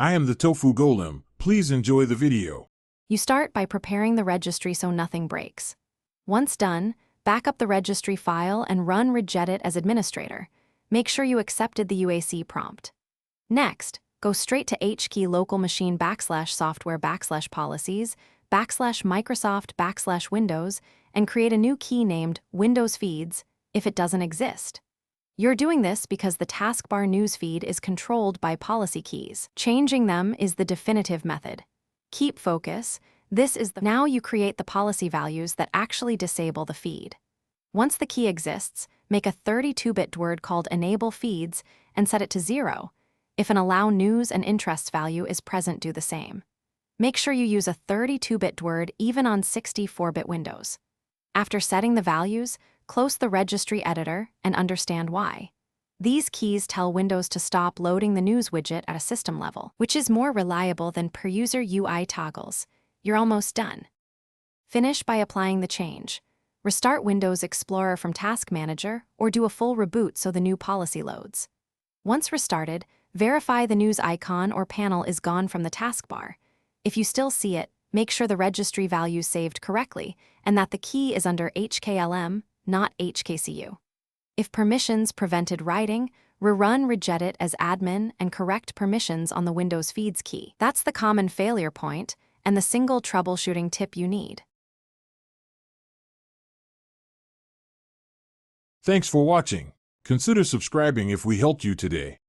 I am the Tofu Golem. Please enjoy the video. You start by preparing the registry so nothing breaks. Once done, back up the registry file and run regedit as administrator. Make sure you accepted the UAC prompt. Next, go straight to hkey local machine /software /policies /Microsoft /Windows and create a new key named Windows Feeds if it doesn't exist. You're doing this because the taskbar newsfeed is controlled by policy keys. Changing them is the definitive method. Keep focus. Now you create the policy values that actually disable the feed. Once the key exists, make a 32-bit word called enable feeds and set it to 0. If an allow news and interests value is present, do the same. Make sure you use a 32-bit word even on 64-bit Windows. After setting the values, close the registry editor and understand why. These keys tell Windows to stop loading the news widget at a system level, which is more reliable than per-user UI toggles. You're almost done. Finish by applying the change. Restart Windows Explorer from Task Manager or do a full reboot so the new policy loads. Once restarted, verify the news icon or panel is gone from the taskbar. If you still see it, make sure the registry value saved correctly and that the key is under HKLM, not HKCU. If permissions prevented writing, rerun regedit as admin and correct permissions on the Windows Feeds key. That's the common failure point and the single troubleshooting tip you need. Thanks for watching. Consider subscribing if we helped you today.